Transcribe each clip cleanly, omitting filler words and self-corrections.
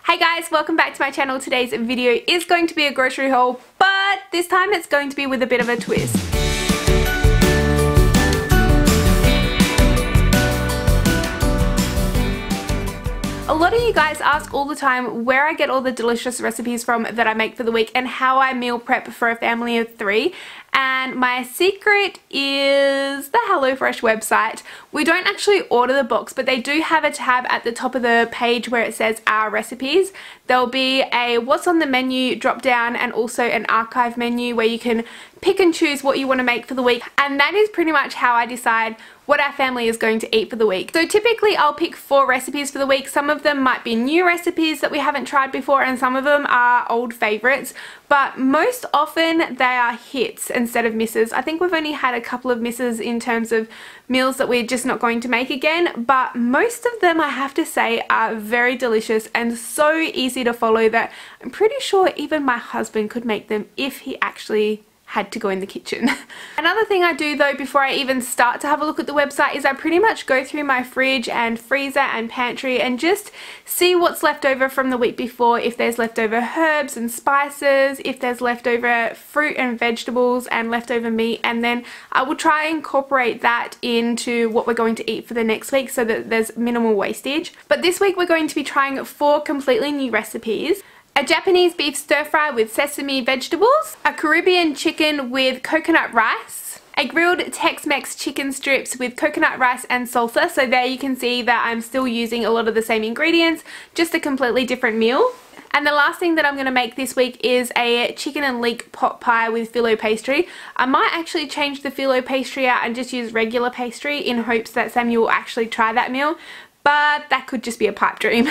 Hey guys, welcome back to my channel. Today's video is going to be a grocery haul, but this time it's going to be with a bit of a twist. A lot of you guys ask all the time where I get all the delicious recipes from that I make for the week and how I meal prep for a family of 3. And my secret is the HelloFresh website. We don't actually order the box, but they do have a tab at the top of the page where it says our recipes. There'll be a what's on the menu drop down and also an archive menu where you can pick and choose what you want to make for the week. And that is pretty much how I decide what our family is going to eat for the week. So typically I'll pick 4 recipes for the week. Some of them might be new recipes that we haven't tried before and some of them are old favorites, but most often they are hits instead of misses. I think we've only had a couple of misses in terms of meals that we're just not going to make again, but most of them I have to say are very delicious and so easy to follow that I'm pretty sure even my husband could make them if he actually had to go in the kitchen. Another thing I do though before I even start to have a look at the website is I pretty much go through my fridge and freezer and pantry and just see what's left over from the week before, if there's leftover herbs and spices, if there's leftover fruit and vegetables and leftover meat, and then I will try and incorporate that into what we're going to eat for the next week so that there's minimal wastage. But this week we're going to be trying 4 completely new recipes. A Japanese beef stir fry with sesame vegetables, a Caribbean chicken with coconut rice, a grilled Tex-Mex chicken strips with coconut rice and salsa. So there you can see that I'm still using a lot of the same ingredients, just a completely different meal. And the last thing that I'm going to make this week is a chicken and leek pot pie with phyllo pastry. I might actually change the phyllo pastry out and just use regular pastry in hopes that Samuel will actually try that meal, but that could just be a pipe dream.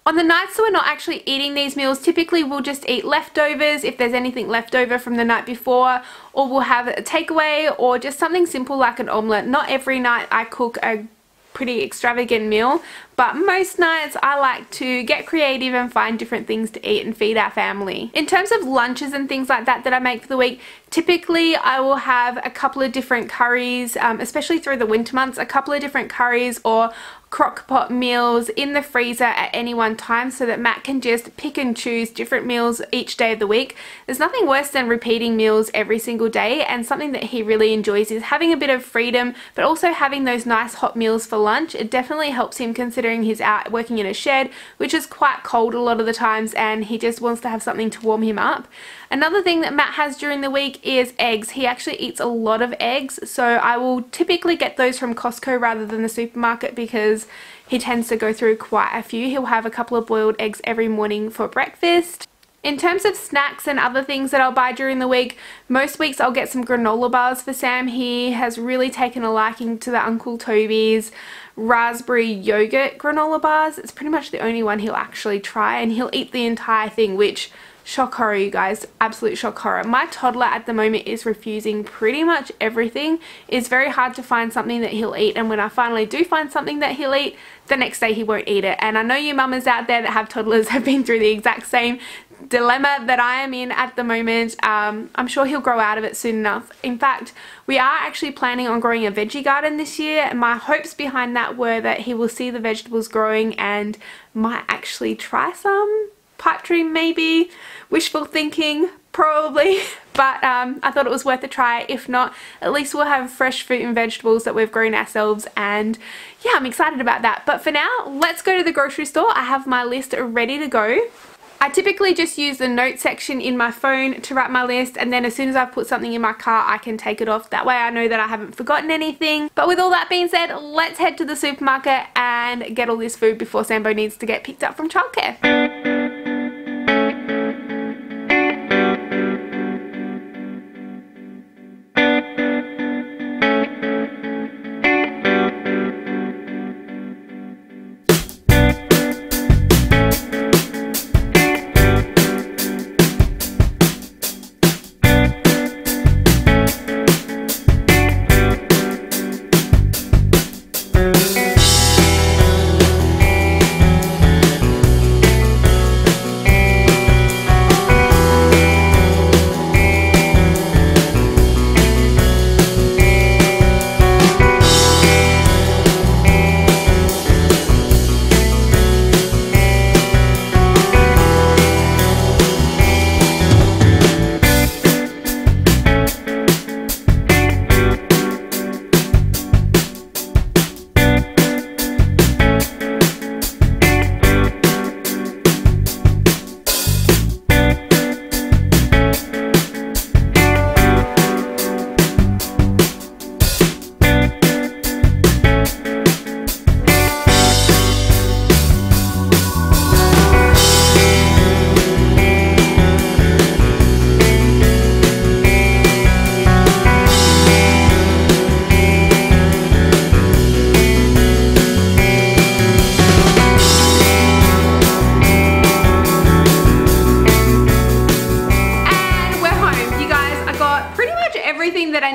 On the nights that we're not actually eating these meals, typically we'll just eat leftovers if there's anything left over from the night before, or we'll have a takeaway or just something simple like an omelette. Not every night I cook a pretty extravagant meal, but most nights I like to get creative and find different things to eat and feed our family. In terms of lunches and things like that I make for the week, typically I will have a couple of different curries, especially through the winter months, a couple of different curries or crock pot meals in the freezer at any one time so that Matt can just pick and choose different meals each day of the week. There's nothing worse than repeating meals every single day, and something that he really enjoys is having a bit of freedom but also having those nice hot meals for lunch. It definitely helps him considering he's out working in a shed which is quite cold a lot of the times and he just wants to have something to warm him up. Another thing that Matt has during the week is eggs. He actually eats a lot of eggs, so I will typically get those from Costco rather than the supermarket because he tends to go through quite a few. He'll have a couple of boiled eggs every morning for breakfast. In terms of snacks and other things that I'll buy during the week, most weeks I'll get some granola bars for Sam. He has really taken a liking to the Uncle Toby's raspberry yogurt granola bars. It's pretty much the only one he'll actually try, and he'll eat the entire thing, which, shock horror you guys, absolute shock horror. My toddler at the moment is refusing pretty much everything. It's very hard to find something that he'll eat, and when I finally do find something that he'll eat, the next day he won't eat it. And I know you mamas out there that have toddlers have been through the exact same dilemma that I am in at the moment. I'm sure he'll grow out of it soon enough. In fact, we are actually planning on growing a veggie garden this year, and my hopes behind that were that he will see the vegetables growing and might actually try some. Pipe dream maybe, wishful thinking probably, but I thought it was worth a try. If not, at least we'll have fresh fruit and vegetables that we've grown ourselves, and yeah, I'm excited about that. But for now, let's go to the grocery store. I have my list ready to go. I typically just use the note section in my phone to write my list, and then as soon as I've put something in my car I can take it off. That way I know that I haven't forgotten anything. But with all that being said, let's head to the supermarket and get all this food before Sambo needs to get picked up from childcare.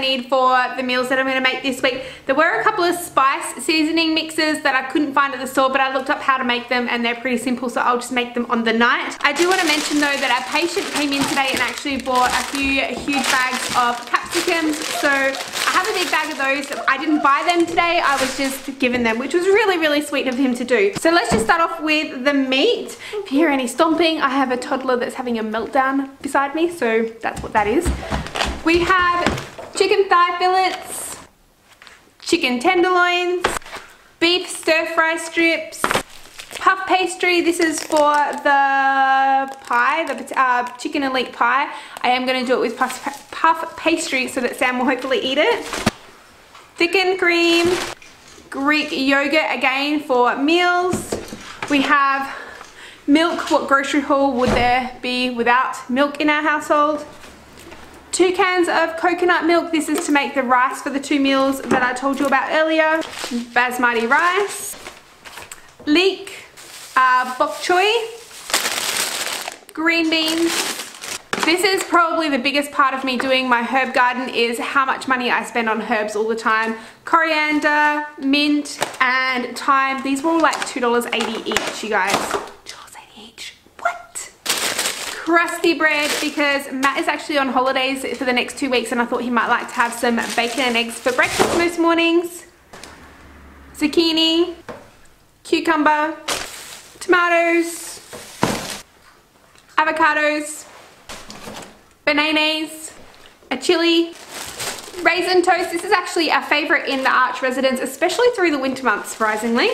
need for the meals that I'm going to make this week. There were a couple of spice seasoning mixes that I couldn't find at the store, but I looked up how to make them and they're pretty simple, so I'll just make them on the night. I do want to mention though that our patient came in today and actually bought a few huge bags of capsicums, so I have a big bag of those. I didn't buy them today, I was just given them, which was really, really sweet of him to do. So let's just start off with the meat. If you hear any stomping, I have a toddler that's having a meltdown beside me, so that's what that is. We have chicken thigh fillets, chicken tenderloins, beef stir-fry strips, puff pastry. This is for the pie, the chicken elite pie. I am going to do it with puff pastry so that Sam will hopefully eat it. Thickened cream, Greek yogurt again for meals. We have milk. What grocery haul would there be without milk in our household? 2 cans of coconut milk. This is to make the rice for the 2 meals that I told you about earlier. Basmati rice. Leek. Bok choy. Green beans. This is probably the biggest part of me doing my herb garden, is how much money I spend on herbs all the time. Coriander, mint, and thyme. These were all like $2.80 each, you guys. $2.80 each. What? Crusty bread, because Matt is actually on holidays for the next 2 weeks and I thought he might like to have some bacon and eggs for breakfast most mornings. Zucchini, cucumber, tomatoes, avocados, bananas, a chili, raisin toast. This is actually a favorite in the Arch residence, especially through the winter months, surprisingly.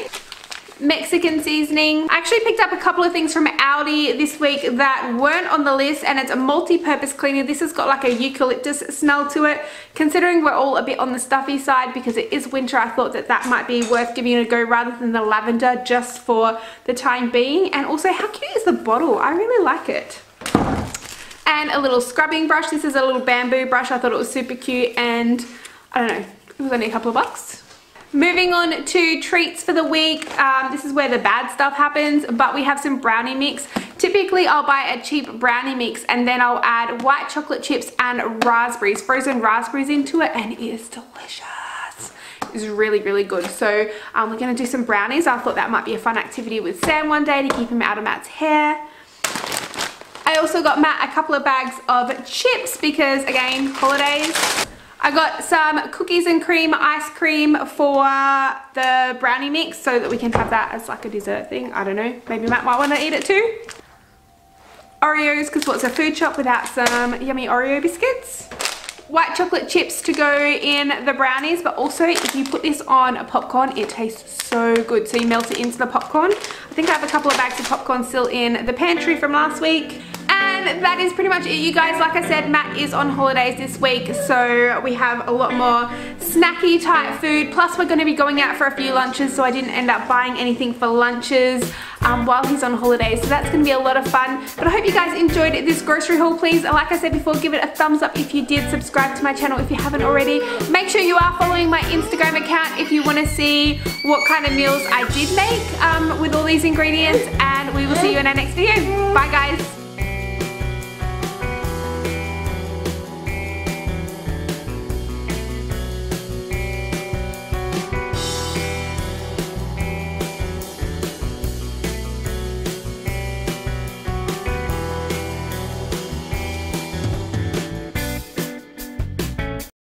Mexican seasoning. I actually picked up a couple of things from Aldi this week that weren't on the list, and it's a multi-purpose cleaner. This has got like a eucalyptus smell to it. Considering we're all a bit on the stuffy side because it is winter, I thought that that might be worth giving it a go rather than the lavender, just for the time being. And also, how cute is the bottle? I really like it. And a little scrubbing brush. This is a little bamboo brush. I thought it was super cute, and I don't know, it was only a couple of bucks. Moving on to treats for the week. This is where the bad stuff happens, but we have some brownie mix. Typically I'll buy a cheap brownie mix and then I'll add white chocolate chips and raspberries, frozen raspberries into it, and it is delicious. It's really, really good. So we're going to do some brownies. I thought that might be a fun activity with Sam one day to keep him out of Matt's hair. I also got Matt a couple of bags of chips because, again, holidays. I got some cookies and cream ice cream for the brownie mix so that we can have that as like a dessert thing. I don't know, maybe Matt might want to eat it too. Oreos, because what's a food shop without some yummy Oreo biscuits? White chocolate chips to go in the brownies, but also if you put this on a popcorn, it tastes so good. So you melt it into the popcorn. I think I have a couple of bags of popcorn still in the pantry from last week. And that is pretty much it, you guys. Like I said, Matt is on holidays this week, so we have a lot more snacky type food. Plus we're going to be going out for a few lunches, so I didn't end up buying anything for lunches while he's on holidays. So that's going to be a lot of fun. But I hope you guys enjoyed this grocery haul. Please, like I said before, give it a thumbs up if you did. Subscribe to my channel if you haven't already. Make sure you are following my Instagram account if you want to see what kind of meals I did make with all these ingredients. And we will see you in our next video. Bye guys.